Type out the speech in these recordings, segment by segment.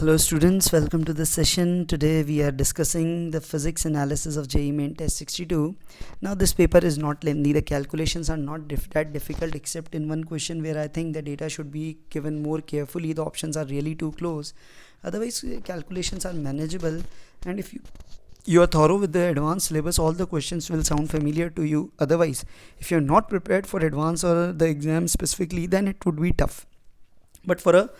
Hello students, welcome to this session. Today we are discussing the physics analysis of JEE Main Test 62. Now this paper is not lengthy, the calculations are not that difficult except in one question where I think the data should be given more carefully. The options are really too close. Otherwise calculations are manageable, and if you are thorough with the advanced syllabus, all the questions will sound familiar to you. Otherwise, if you are not prepared for advanced or the exam specifically, then it would be tough. But for a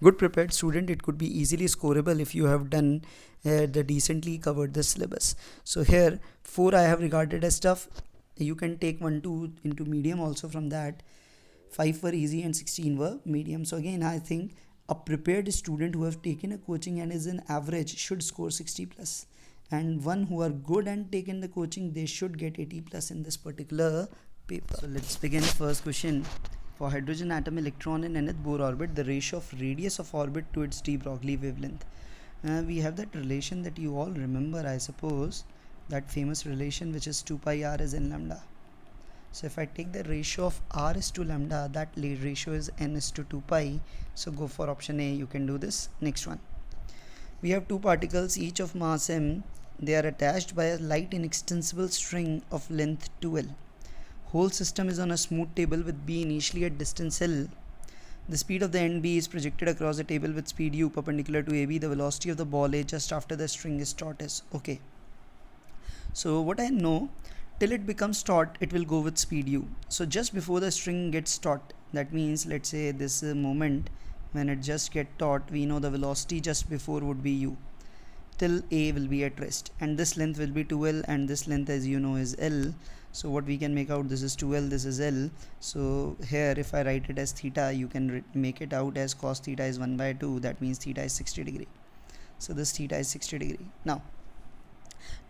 good prepared student, it could be easily scoreable if you have done the decently covered the syllabus. So here 4 I have regarded as tough. You can take 1 2 into medium also from that. 5 were easy and 16 were medium. So again, I think a prepared student who have taken a coaching and is an average should score 60 plus, and one who are good and taken the coaching, they should get 80 plus in this particular paper. So let's begin. First question. For hydrogen atom, electron in nth Bohr orbit, the ratio of radius of orbit to its de Broglie wavelength. We have that relation that you all remember, I suppose, that famous relation which is 2 pi r is n lambda. So if I take the ratio of r is to lambda, that ratio is n is to 2 pi. So go for option A, you can do this. Next one. We have two particles, each of mass m. They are attached by a light inextensible string of length 2l. Whole system is on a smooth table with B initially at distance L. The speed of the end B is projected across the table with speed U perpendicular to AB. The velocity of the ball A just after the string is taut is okay. So what I know, till it becomes taut, it will go with speed U. So just before the string gets taut, that means let's say this moment when it just get taut, we know the velocity just before would be U till A will be at rest, and this length will be 2L, and this length, as you know, is L. So what we can make out, this is 2L, this is L. So here if I write it as theta, you can make it out as cos theta is 1 by 2. That means theta is 60 degree. So this theta is 60 degree. Now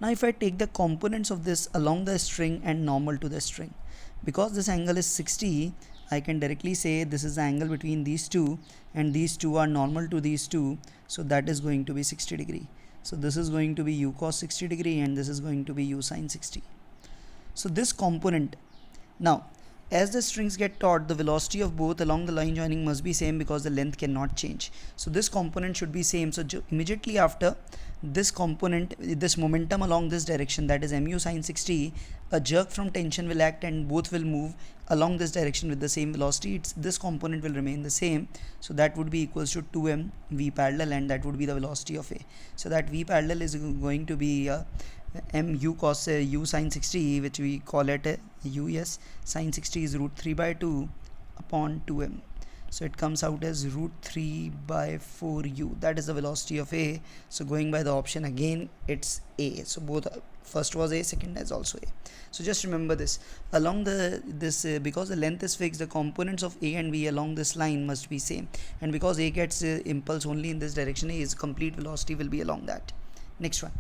if I take the components of this along the string and normal to the string, because this angle is 60, I can directly say this is the angle between these two, and these two are normal to these two. So that is going to be 60 degree. So this is going to be U cos 60 degree, and this is going to be U sin 60. So this component, now as the strings get taut, the velocity of both along the line joining must be same because the length cannot change. So this component should be same. So immediately after this component, this momentum along this direction, that is mu sin 60, a jerk from tension will act and both will move along this direction with the same velocity. This component will remain the same. So that would be equals to 2m v parallel, and that would be the velocity of A. So that v parallel is going to be m u cos u sin 60, which we call it u, yes, sin 60 is root 3 by 2 upon 2m. So it comes out as root 3 by 4u. That is the velocity of A. So going by the option again, it's A. So both, first was A, second is also A. So just remember this. Along because the length is fixed, the components of A and B along this line must be same. And because A gets impulse only in this direction, A's complete velocity will be along that. Next one.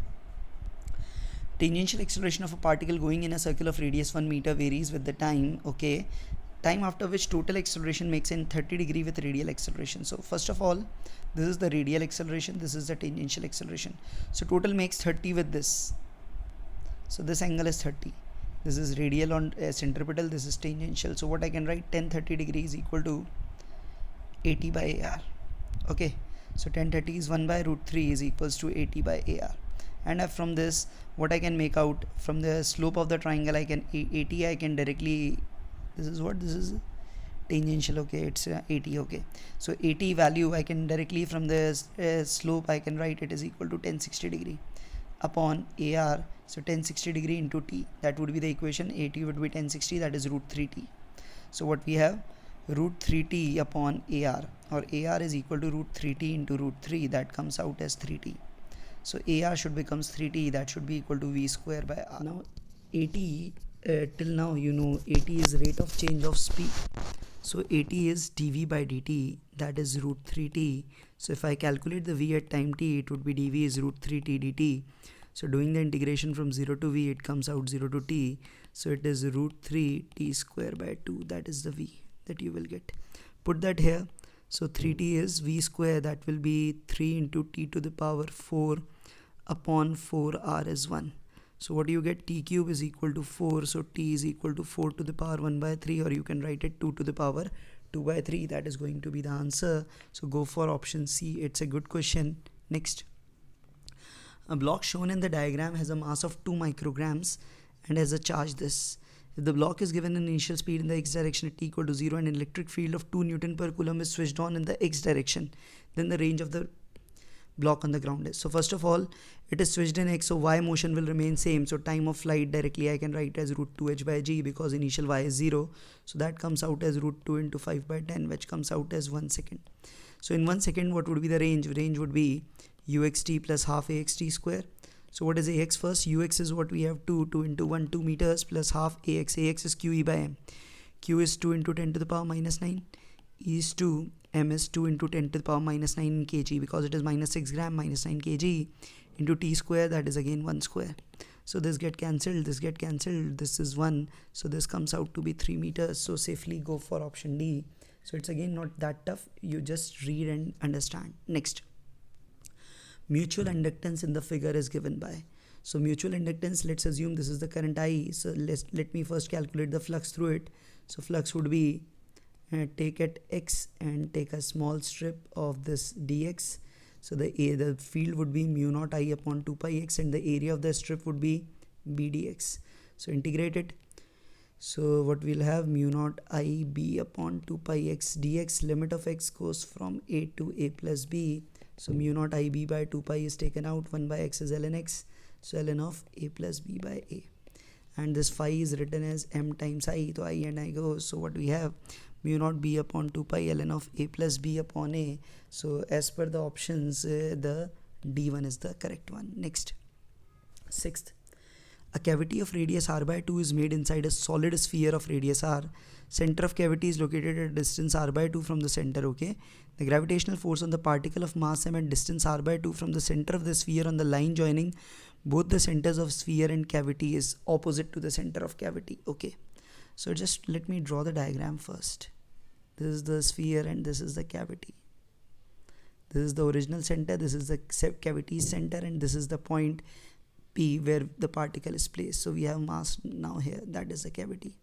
Tangential acceleration of a particle going in a circle of radius 1 meter varies with the time, okay, time after which total acceleration makes in 30 degree with radial acceleration. So first of all, this is the radial acceleration, this is the tangential acceleration. So total makes 30 with this. So this angle is 30. This is radial on centripetal, this is tangential. So what I can write, 1030 degree is equal to 80 by AR. Okay, so 1030 is 1 by root 3 is equals to 80 by AR. And from this, what I can make out, from the slope of the triangle, I can 80, I can directly, this is what, this is tangential, okay, it's 80, okay. So 80 value I can directly from the slope, I can write it is equal to 1060 degree upon AR. So 1060 degree into T, that would be the equation. 80 would be 1060, that is root 3T. So what we have, root 3T upon AR, or AR is equal to root 3T into root 3, that comes out as 3T. So AR should becomes 3T, that should be equal to V square by R. Now 80, till now you know 80 is rate of change of speed. So 80 is dV by dt, that is root 3T. So if I calculate the V at time t, it would be dV is root 3T dt. So doing the integration from 0 to V, it comes out 0 to T. So it is root 3T square by 2, that is the V that you will get. Put that here. So 3T is V square, that will be 3 into T to the power 4 upon 4R is 1. So what do you get? T cube is equal to 4. So T is equal to 4 to the power 1 by 3, or you can write it 2 to the power 2 by 3. That is going to be the answer. So go for option C. It's a good question. Next, a block shown in the diagram has a mass of 2 micrograms and has a charge this. If the block is given an initial speed in the x direction at t equal to 0 and an electric field of 2 Newton per Coulomb is switched on in the x direction, then the range of the block on the ground is. So first of all, it is switched in x, so y motion will remain same. So time of flight directly I can write as root 2h by g because initial y is 0. So that comes out as root 2 into 5 by 10, which comes out as 1 second. So in 1 second, what would be the range? Range would be uxt plus half axt square. So what is ax first? Ux is what we have 2 into 1, 2 meters plus half ax. Ax is qe by m. Q is 2 into 10 to the power minus 9. E is 2. M is 2 into 10 to the power minus 9 in kg because it is minus 6 gram minus 9 kg into t square, that is again 1 square. So this get cancelled, this get cancelled, this is 1. So this comes out to be 3 meters. So safely go for option D. So it's again not that tough. You just read and understand. Next, mutual inductance in the figure is given by. So mutual inductance, let's assume this is the current I. So let me first calculate the flux through it. So flux would be take at x and take a small strip of this dx. So the field would be mu naught I upon 2 pi x and the area of the strip would be b dx. So integrate it. So what we'll have, mu naught I b upon 2 pi x dx, limit of x goes from a to a plus b. So mu naught I b by 2 pi is taken out, 1 by x is ln x. So ln of a plus b by a. And this phi is written as m times I. So I and I go. So what we have, mu naught b upon 2 pi ln of a plus b upon a. So as per the options, the D1 is the correct one. Next, sixth, a cavity of radius r by 2 is made inside a solid sphere of radius r. Center of cavity is located at a distance r by 2 from the center. Okay, the gravitational force on the particle of mass m at distance r by 2 from the center of the sphere on the line joining both the centers of sphere and cavity is opposite to the center of cavity. Okay, so just let me draw the diagram first. This is the sphere and this is the cavity. This is the original center, this is the cavity center, and this is the point P where the particle is placed. So we have mass now here, that is the cavity.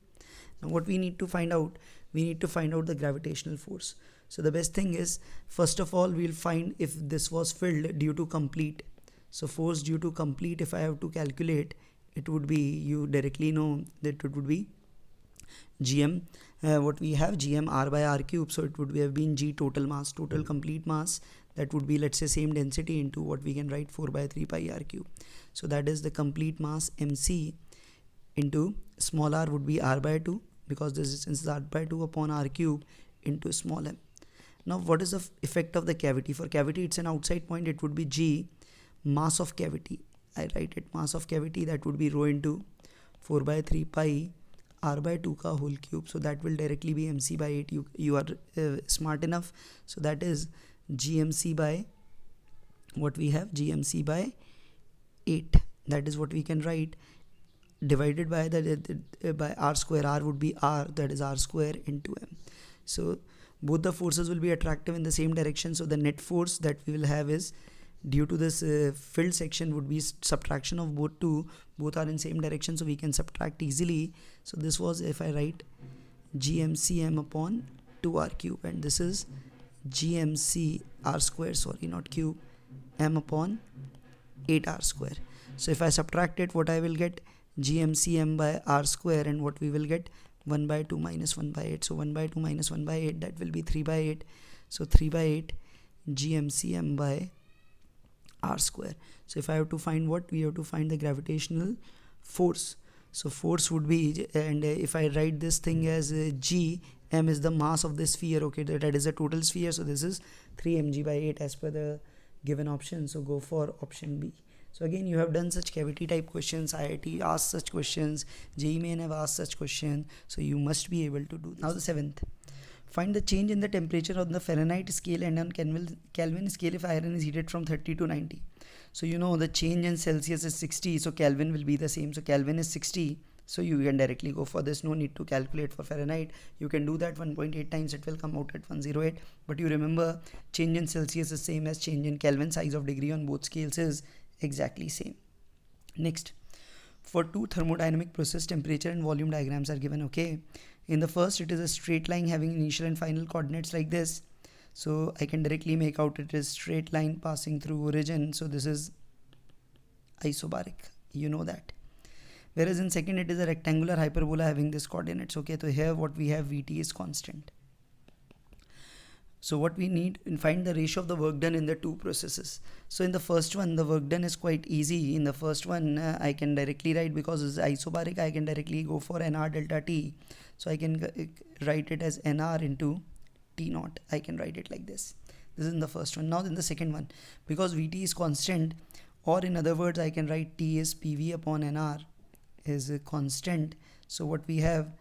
Now what we need to find out, we need to find out the gravitational force. So the best thing is, first of all, we'll find if this was filled due to complete. So force due to complete, if I have to calculate, it would be, you directly know that it would be gm, what we have, gm r by r cube. So it would have been g total mass, total complete mass, that would be, let's say, same density into what we can write 4 by 3 pi r cube. So that is the complete mass mc into small r would be r by 2 because this distance is r by 2 upon r cube into small m. Now what is the effect of the cavity? For cavity, it's an outside point, it would be g mass of cavity. I write it mass of cavity, that would be rho into 4 by 3 pi r by 2 ka whole cube. So that will directly be mc by 8. You are smart enough. So that is gmc by, what we have, gmc by 8. That is what we can write, divided by by r square. R would be r, that is r square into m. So both the forces will be attractive in the same direction. So the net force that we will have is, due to this filled section, would be subtraction of both are in same direction, so we can subtract easily. So this was, if I write gmcm upon 2r cube, and this is gmc r square, sorry not cube, m upon 8r square. So if I subtract it, what I will get, gmcm by r square, and what we will get, 1 by 2 minus 1 by 8. So 1 by 2 minus 1 by 8, that will be 3 by 8. So 3 by 8 gmcm by r square. So if I have to find what, we have to find the gravitational force. So force would be, and if I write this thing as g, m is the mass of the sphere. Okay, that is a total sphere. So this is 3 mg by 8 as per the given option. So go for option B. So again, you have done such cavity type questions, IIT asked such questions, JEE Main have asked such questions, so you must be able to do this. Now the seventh, find the change in the temperature on the Fahrenheit scale and on Kelvin scale if iron is heated from 30 to 90. So you know the change in Celsius is 60, so Kelvin will be the same. So Kelvin is 60, so you can directly go for this, no need to calculate for Fahrenheit. You can do that 1.8 times, it will come out at 108. But you remember, change in Celsius is same as change in Kelvin, size of degree on both scales is exactly same. Next, for two thermodynamic process, temperature and volume diagrams are given. Okay, in the first, it is a straight line having initial and final coordinates like this. So I can directly make out it is straight line passing through origin, so this is isobaric, you know that. Whereas in second it is a rectangular hyperbola having this coordinates. Okay, so here what we have, Vt is constant. So what we need, find the ratio of the work done in the two processes. So in the first one, the work done is quite easy. In the first one, I can directly write, because it's isobaric, I can directly go for nr delta t. So I can write it as nr into t naught. I can write it like this. This is in the first one. Now in the second one, because Vt is constant, or in other words, I can write T is PV upon nr is a constant. So what we have,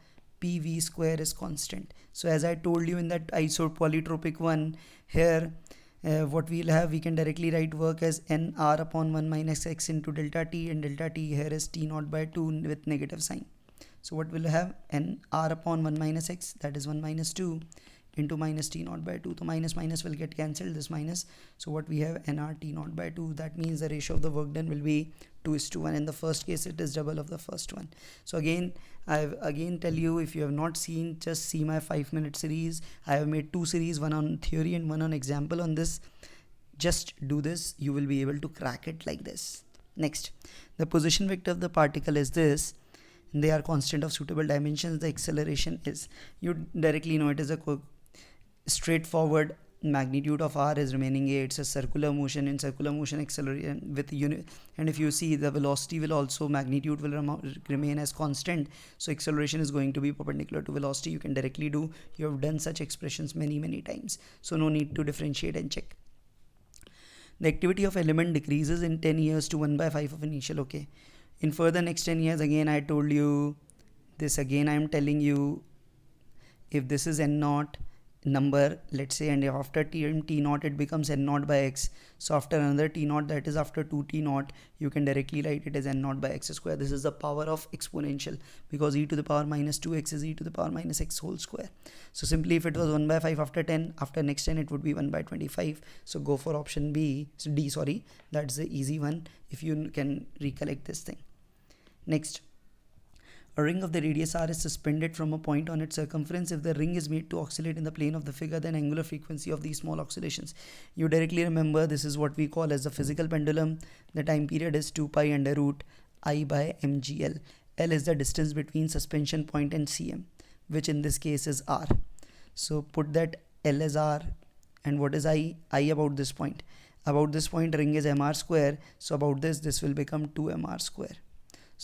PV square is constant. So as I told you in that isopolytropic one, here what we'll have, we can directly write work as nr upon 1 minus x into delta t, and delta t here is t naught by 2 with negative sign. So what we'll have, nr upon 1 minus x, that is 1 minus 2 into minus t naught by 2. So minus minus will get cancelled, this minus. So what we have, nr t naught by 2. That means the ratio of the work done will be 2:1. In the first case it is double of the first one. So again, I've again tell you, if you have not seen, just see my 5-minute series. I have made 2 series, one on theory and one on example on this. Just do this, you will be able to crack it like this. Next, the position vector of the particle is this. They are constant of suitable dimensions. The acceleration is, you directly know it is a straightforward. Magnitude of r is remaining a. It's a circular motion. In circular motion, acceleration with unit, and if you see, the velocity will also, magnitude will remain as constant, so acceleration is going to be perpendicular to velocity. You can directly do, you have done such expressions many times, so no need to differentiate and check. The activity of element decreases in 10 years to 1/5 of initial. Okay, in further next 10 years, again I told you this, again I am telling you, if this is n naught number, let's say, and after t naught it becomes n naught by x. So after another t naught, that is after 2t naught, you can directly write it as n naught by x square. This is the power of exponential, because e to the power minus 2x is e to the power minus x whole square. So simply, if it was 1/5 after 10, after next 10 it would be 1/25. So go for option B, so D, sorry, that's the easy one if you can recollect this thing. Next, a ring of the radius r is suspended from a point on its circumference. If the ring is made to oscillate in the plane of the figure, then angular frequency of these small oscillations. You directly remember, this is what we call as the physical pendulum. The time period is 2 pi under root I by mgl. L is the distance between suspension point and cm, which in this case is r. So put that L as r, and what is I? I about this point. About this point, ring is mr square. So about this will become 2mr square.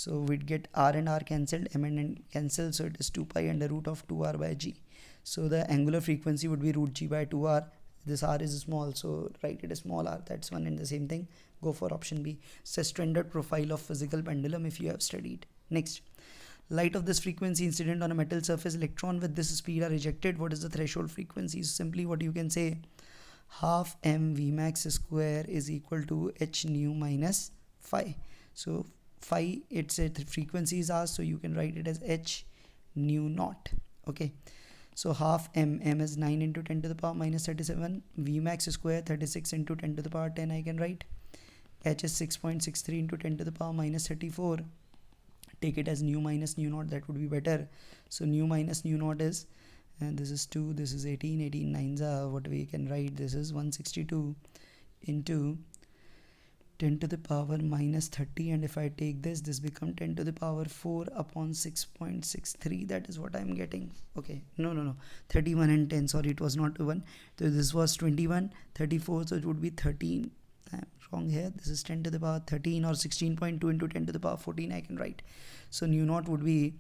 So we'd get r and r cancelled, m and n cancelled, so it is 2 pi under root of 2r by g. So the angular frequency would be root g by 2r. This r is small, so write it as small r. That's one and the same thing. Go for option B. It's a standard profile of physical pendulum if you have studied. Next, light of this frequency incident on a metal surface, electron with this speed are ejected. What is the threshold frequency? So simply what you can say, half m Vmax square is equal to h nu minus phi. So phi, it's a frequencies are, so you can write it as h nu naught. Okay, so half m is 9 into 10 to the power minus 37, Vmax square 36 into 10 to the power 10. I can write h is 6.63 into 10 to the power minus 34. Take it as nu minus nu naught, that would be better. So nu minus nu naught is, and this is 2, this is 18 nines are, what we can write, this is 162 into 10 to the power minus 30, and if I take this become 10 to the power 4 upon 6.63. that is what I am getting. Okay, no, 31 and 10, sorry, it was not 1. So this was 21, 34, so it would be 13. I am wrong here. This is 10 to the power 13, or 16.2 into 10 to the power 14 I can write. So nu naught would be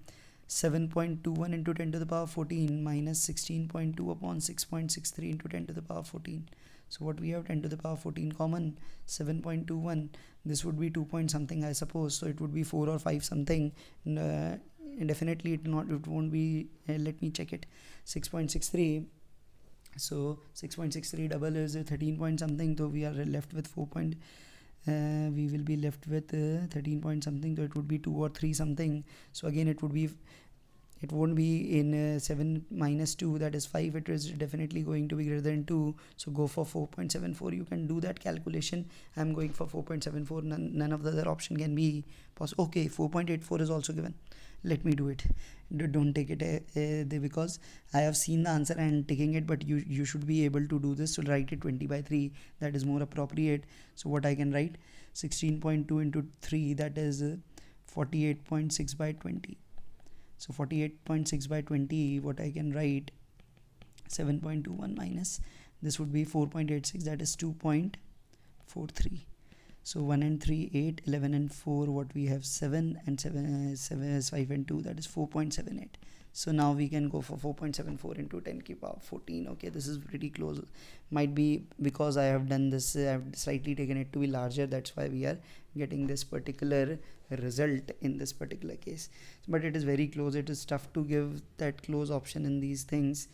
7.21 into 10 to the power 14 minus 16.2 upon 6.63 into 10 to the power 14. So what we have, 10 to the power 14 common, 7.21. This would be 2 point something, I suppose. So it would be 4 or 5 something. Definitely it won't be, let me check it, 6.63. So 6.63 double is 13 point something. So we are left with 4 point. We will be left with 13 point something. So it would be 2 or 3 something. So again it would be it won't be in 7 minus 2, that is 5. It is definitely going to be greater than 2, so go for 4.74. You can do that calculation. I'm going for 4.74. None of the other option can be possible. Okay, 4.84 is also given. Let me do it. Don't take it because I have seen the answer and taking it, but you should be able to do this. So write it 20 by 3, that is more appropriate. So what I can write, 16.2 into 3, that is 48.6 by 20. So 48.6 by 20, what I can write, 7.21 minus, this would be 4.86, that is 2.43. So 1 and 3, 8, 11 and 4, what we have 7, and 7 is 5 and 2, that is 4.78. So now we can go for 4.74 into 10 to the power 14. Okay, this is pretty close. Might be because I have done this, I have slightly taken it to be larger, that's why we are getting this particular result in this particular case. But it is very close. It is tough to give that close option in these things,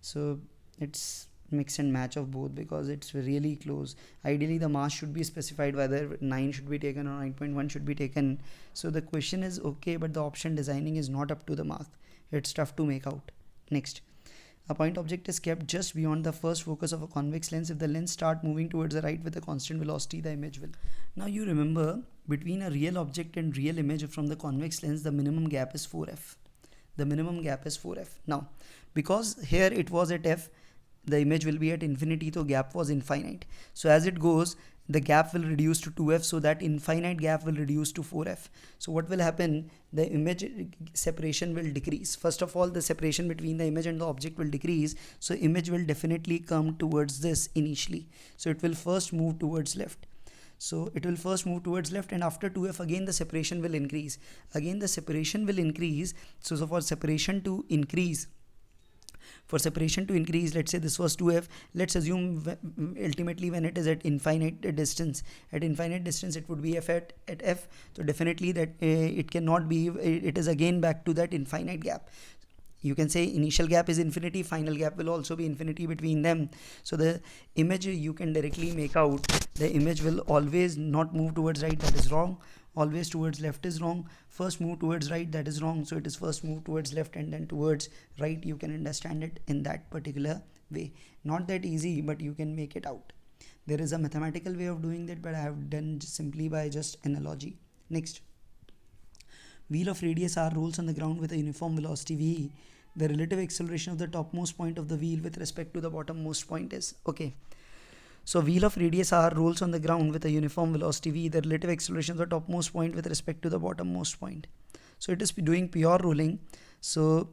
so it's mix and match of both because it's really close. Ideally the mass should be specified, whether 9 should be taken or 9.1 should be taken. So the question is okay, but the option designing is not up to the mark. It's tough to make out. Next, a point object is kept just beyond the first focus of a convex lens. If the lens start moving towards the right with a constant velocity, the image will. Now you remember, between a real object and real image from the convex lens, the minimum gap is 4f. The minimum gap is 4f. Now because here it was at f, the image will be at infinity, so gap was infinite. So as it goes, the gap will reduce to 2f, so that infinite gap will reduce to 4f. So what will happen, the image separation will decrease. First of all, the separation between the image and the object will decrease, so image will definitely come towards this initially. So it will first move towards left. So it will first move towards left, and after 2f again the separation will increase. Again the separation will increase. So for separation to increase, let's say this was 2f, let's assume ultimately when it is at infinite distance, it would be f at f. So definitely that it cannot be, it is again back to that infinite gap. You can say initial gap is infinity, final gap will also be infinity between them. So the image, you can directly make out, the image will always not move towards right, that is wrong. Always towards left is wrong. First move towards right, that is wrong. So it is first move towards left and then towards right. You can understand it in that particular way. Not that easy, but you can make it out. There is a mathematical way of doing that, but I have done simply by just analogy. Next, wheel of radius r rolls on the ground with a uniform velocity v. The relative acceleration of the topmost point of the wheel with respect to the bottommost point is, okay. So wheel of radius r rolls on the ground with a uniform velocity v. The relative acceleration of the topmost point with respect to the bottommost point. So it is doing pure rolling. So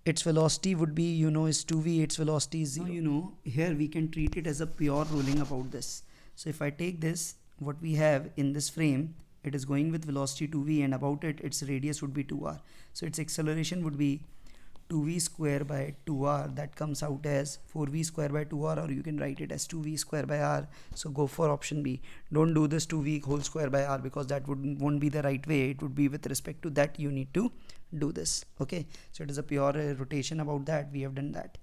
its velocity would be, is 2v, its velocity is 0. Now, here we can treat it as a pure rolling about this. So if I take this, what we have in this frame, it is going with velocity 2v, and about it, its radius would be 2r. So its acceleration would be 2v square by 2r, that comes out as 4v square by 2r, or you can write it as 2v square by r. So go for option B. Don't do this 2v whole square by r, because that won't be the right way. It would be with respect to that you need to do this. Okay, so it is a pure rotation about that. We have done that.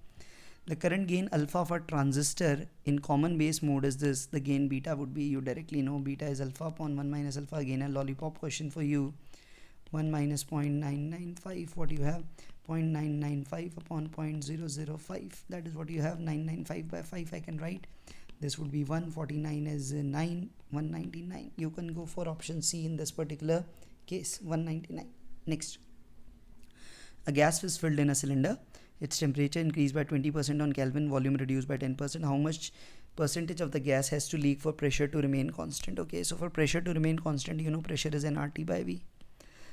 The current gain alpha of a transistor in common base mode is this. The gain beta would be, you directly know, beta is alpha upon 1 minus alpha. Again a lollipop question for you. 1 minus 0.995, what you have, 0.995 upon 0.005, that is what you have. 995 by 5 I can write. This would be 149 is 9, 199. You can go for option C in this particular case, 199. Next, a gas is filled in a cylinder. Its temperature increased by 20% on Kelvin, volume reduced by 10%. How much percentage of the gas has to leak for pressure to remain constant? Okay, so for pressure to remain constant, pressure is nRT by V.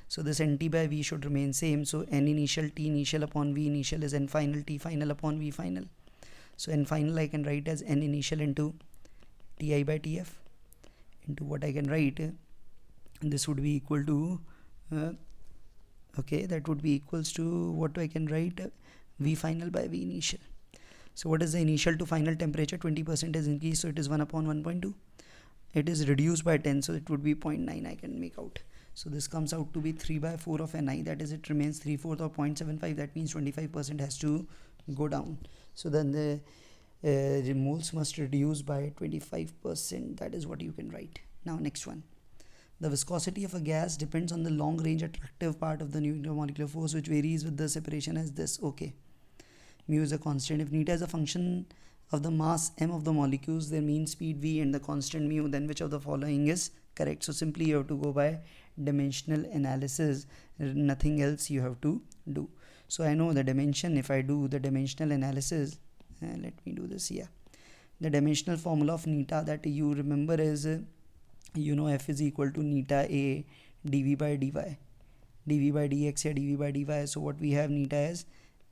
So this NT by V should remain same. So N initial, T initial upon V initial is N final, T final upon V final. So N final I can write as N initial into Ti by Tf into what I can write. This would be equal to, okay, that would be equals to what I can write, V final by V initial. So what is the initial to final temperature? 20% is increased, so it is 1 upon 1.2. It is reduced by 10, so it would be 0.9 I can make out. So this comes out to be 3 by 4 of Ni, that is it remains 3/4 or 0.75, that means 25% has to go down. So then the moles must reduce by 25%, that is what you can write. Now next one, The viscosity of a gas depends on the long range attractive part of the molecular force, which varies with the separation as this. Okay, mu is a constant. If neta is a function of the mass m of the molecules, their mean speed v, and the constant mu, then which of the following is correct? So simply you have to go by dimensional analysis, nothing else you have to do. So I know the dimension. If I do the dimensional analysis, let me do this here. The dimensional formula of neta that you remember is F is equal to neta a dv by dy, dv by dx or dv by dy. So what we have, neta is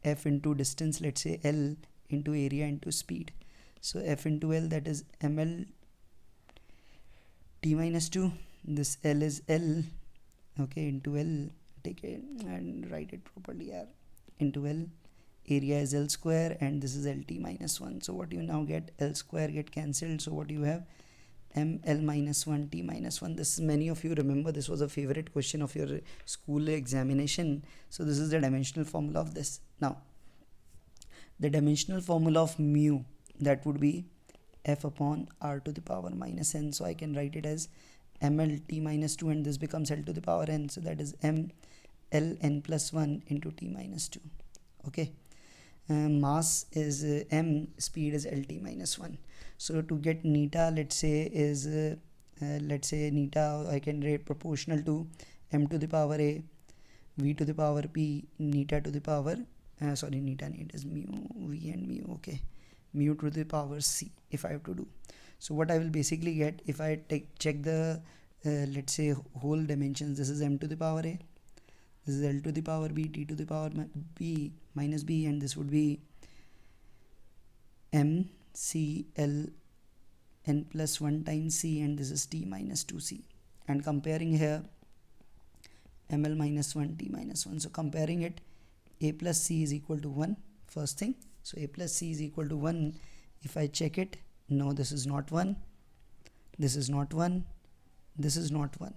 f into distance, let's say L, into area into speed. So f into L, that is ml t minus 2. This L is L, okay, into L, take it and write it properly here, into L. Area is L square, and this is LT minus 1. So what you now get, L square get cancelled. So what you have, ml minus 1 t minus 1. This, many of you remember, this was a favorite question of your school examination. So this is the dimensional formula of this. Now the dimensional formula of mu, that would be f upon r to the power minus n. So I can write it as ml t minus 2, and this becomes L to the power n. So that is m l n plus 1 into t minus 2. Okay, mass is m, speed is lt minus 1. So to get neta, let's say is let's say neta I can write proportional to m to the power a, v to the power p, neta to the power neta, it is mu v and mu. Okay, mu to the power c if I have to do. So what I will basically get, if I check the let's say whole dimensions, this is m to the power a, this is L to the power b, t to the power b minus b, and this would be m c l n plus 1 times c, and this is t minus 2c. And comparing here, ml minus 1 t minus 1. So comparing it, a plus c is equal to 1, first thing. So a plus c is equal to 1. If I check it, no, this is not 1, this is not 1, this is not 1.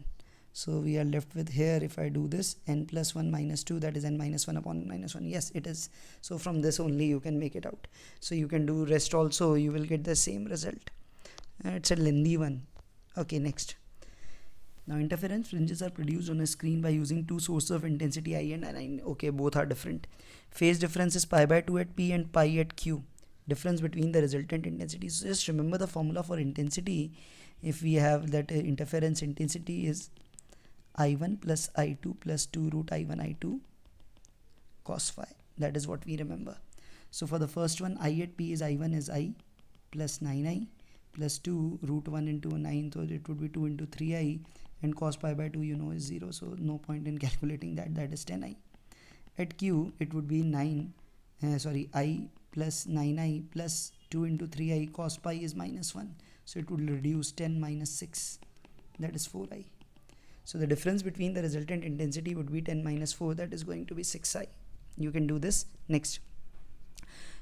So we are left with here, if I do this, n plus 1 minus 2, that is n minus 1 upon minus 1. Yes, it is. So from this only you can make it out. So you can do rest also, you will get the same result. It's a lengthy one. Okay, next. Now interference fringes are produced on a screen by using two sources of intensity I and Ni. Okay, both are different. Phase difference is pi by 2 at P and pi at Q. Difference between the resultant intensities. So just remember the formula for intensity. If we have that interference intensity is I1 plus I2 plus 2 root I1 I2 cos phi. That is what we remember. So for the first one, I at P is I1 is I plus 9I plus 2 root 1 into 9. So it would be 2 into 3I, and cos pi by 2 you know is 0. So no point in calculating that. That is 10I. At Q it would be I plus 9I plus 2 into 3I, cos pi is minus 1. So it would reduce 10 minus 6. That is 4I. So the difference between the resultant intensity would be 10 minus 4, that is going to be 6I. You can do this. Next,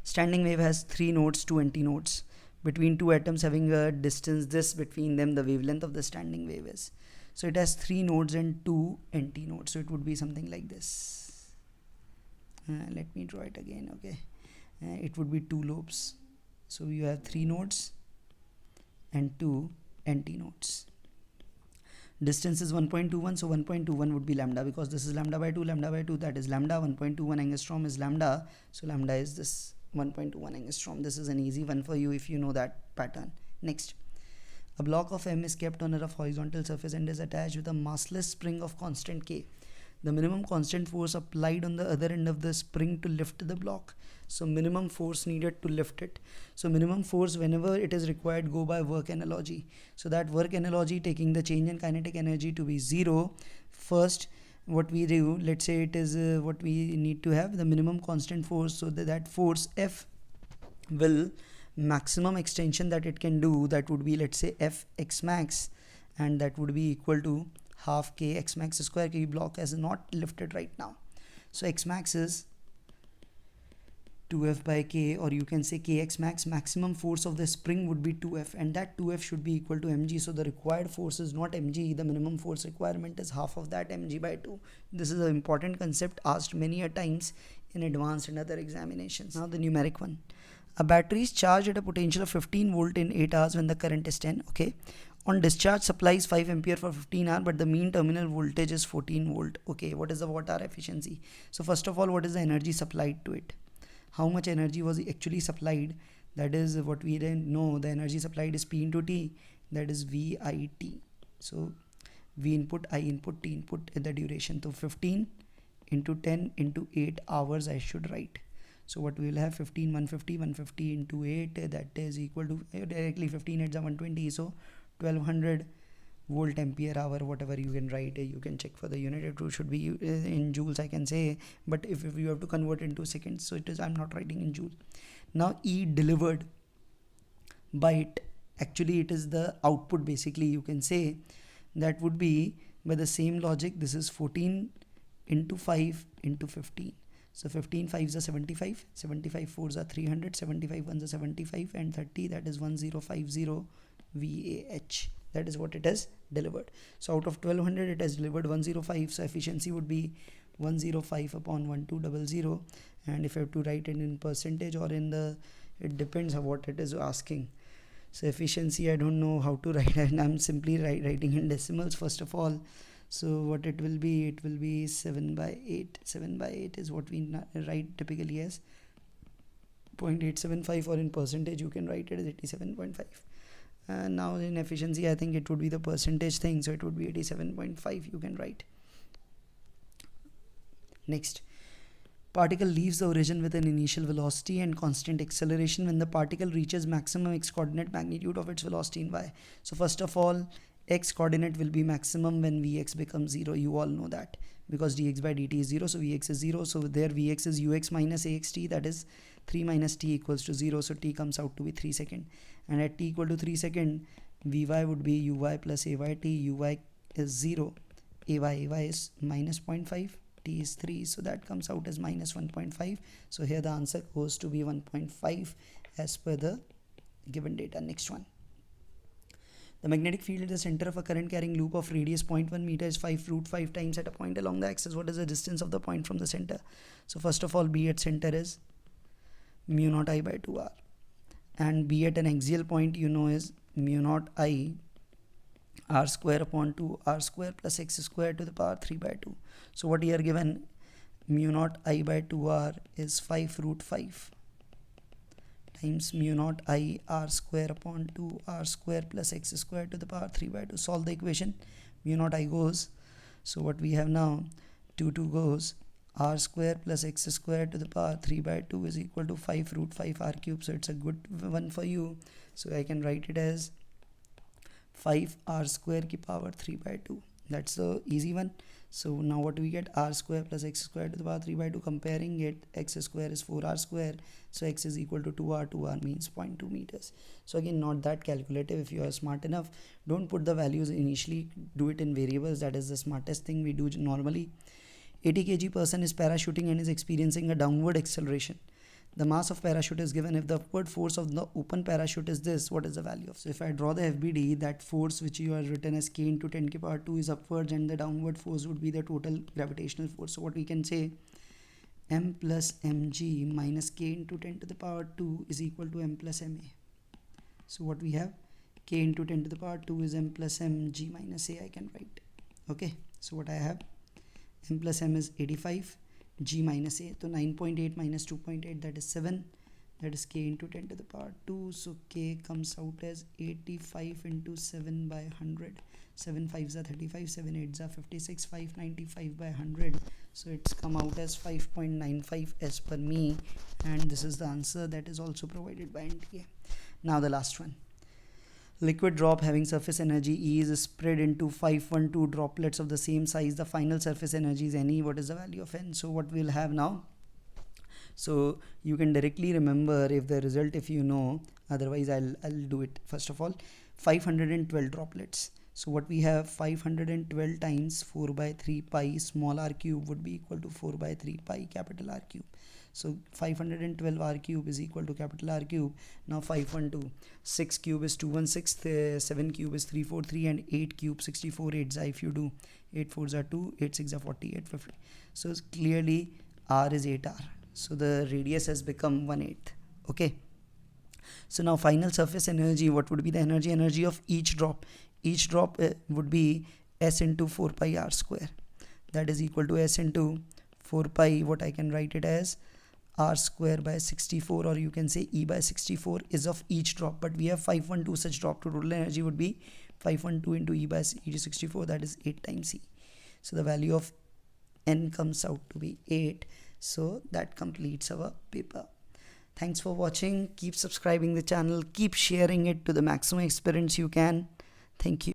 standing wave has 3 nodes, 2 antinodes. Between two atoms having a distance this between them, the wavelength of the standing wave is. So it has 3 nodes and 2 antinodes. So it would be something like this. Let me draw it again. Okay, it would be 2 lobes. So you have 3 nodes and 2 antinodes. Distance is 1.21, so 1.21 would be lambda, because this is lambda by 2, that is lambda. 1.21 angstrom is lambda, so lambda is this 1.21 angstrom. This is an easy one for you if you know that pattern. Next, a block of M is kept on a rough horizontal surface and is attached with a massless spring of constant K. The minimum constant force applied on the other end of the spring to lift the block. So minimum force needed to lift it. So minimum force, whenever it is required, go by work analogy. So that work analogy, taking the change in kinetic energy to be 0, first what we do, let's say it is what we need to have the minimum constant force. So that force F will maximum extension that it can do, that would be, let's say, F x max, and that would be equal to half K x max square. K block is not lifted right now, so x max is 2F by K, or you can say Kx max. Maximum force of the spring would be 2F, and that 2F should be equal to mg. So the required force is not mg, the minimum force requirement is half of that, mg by 2. This is an important concept asked many a times in advanced and other examinations. Now the numeric one. A battery is charged at a potential of 15 volt in 8 hours when the current is 10. Okay, On discharge supplies 5 ampere for 15 hour, but the mean terminal voltage is 14 volt. Okay, what is the watt hour efficiency? So first of all, what is the energy supplied to it? How much energy was actually supplied? That is what we didn't know. The energy supplied is P into T, that is VIT. So V input, I input, T input in the duration. So 15 into 10 into 8 hours I should write. So what we will have 15, 150 into 8, that is equal to directly 15 8 is 120. So 1200 volt ampere hour, whatever you can write. You can check for the unit. It should be in joules, I can say, but if you have to convert into seconds, so it is, I'm not writing in joule. Now E delivered by it, actually it is the output, basically you can say. That would be by the same logic, this is 14 into 5 into 15. So 15 5s are 75, 75 4s are 300, 75 1s are 75, and 30, that is 1050 VAH. That is what it has delivered. So out of 1200 it has delivered 105. So efficiency would be 105 upon 1200. And if I have to write it in percentage or in the, it depends on what it is asking. So efficiency, I don't know how to write, and I'm simply writing in decimals first of all. So what it will be 7 by 8. 7 by 8 is what we write typically as 0.875, or in percentage you can write it as 87.5. And now in efficiency, I think it would be the percentage thing, so it would be 87.5 you can write. Next, particle leaves the origin with an initial velocity and constant acceleration when the particle reaches maximum x coordinate magnitude of its velocity in y. So first of all, x coordinate will be maximum when Vx becomes 0. You all know that, because dx by dt is 0, so Vx is 0. So there Vx is ux minus axt, that is 3 minus t equals to 0. So t comes out to be 3 seconds. And at t equal to 3 seconds, Vy would be uy plus ayt. Uy is 0, ay is minus 0.5, t is 3. So that comes out as minus 1.5. So here the answer goes to be 1.5 as per the given data. Next one. The magnetic field at the center of a current carrying loop of radius 0.1 meter is 5 root 5 times at a point along the axis. What is the distance of the point from the center? So first of all, B at center is mu naught I by 2r, and B at an axial point you know is mu naught I r square upon 2 r square plus x square to the power 3 by 2. So what here given, mu naught I by 2r is 5 root 5 times mu naught I r square upon 2 r square plus x square to the power 3 by 2. Solve the equation. Mu naught I goes, so what we have now, 2 goes, r square plus x square to the power 3 by 2 is equal to 5 root 5 r cube. So it's a good one for you. So I can write it as 5 r square ki power 3 by 2. That's the easy one. So now what do we get? R square plus x square to the power 3 by 2. Comparing it, x square is 4r square. So x is equal to 2r. 2r means 0.2 meters. So again, not that calculative. If you are smart enough, don't put the values initially. Do it in variables. That is the smartest thing we do normally. 80 kg person is parachuting and is experiencing a downward acceleration. The mass of parachute is given. If the upward force of the open parachute is this, what is the value of? So if I draw the FBD, that force which you have written as k into 10 to the power 2 is upwards, and the downward force would be the total gravitational force. So what we can say, m plus mg minus k into 10 to the power 2 is equal to m plus ma. So what we have, k into 10 to the power 2 is m plus mg minus a, I can write. Okay, so what I have, m plus m is 85, g minus a, so 9.8 minus 2.8, that is 7, that is k into 10 to the power 2. So k comes out as 85 into 7 by 100. 7 5s are 35, 7 8s are 56, 595 by 100. So it's come out as 5.95 as per me, and this is the answer that is also provided by NTA. Now the last one. Liquid drop having surface energy E is spread into 512 droplets of the same size. The final surface energy is NE. What is the value of N? So what we'll have now, so you can directly remember if the result, if you know, otherwise I'll do it. First of all, 512 droplets. So what we have, 512 times 4 by 3 pi small r cube would be equal to 4 by 3 pi capital R cube. So 512 r cube is equal to capital R cube. Now 512, 6 cube is 216, 7 cube is 343, and 8 cube 64. 8s are, if you do 8 4s are 2, 8 6 are 40, 8 50. So clearly r is 8r. So the radius has become 1/8. Okay. So now final surface energy, what would be the energy of each drop? each drop would be S into 4 pi r square, that is equal to S into 4 pi, what I can write it as r square by 64, or you can say E by 64 is of each drop, but we have 512 such drop, to total energy would be 512 into E by 64, that is 8 times E. So the value of N comes out to be 8. So that completes our paper. Thanks for watching. Keep subscribing the channel, keep sharing it to the maximum experience you can. Thank you.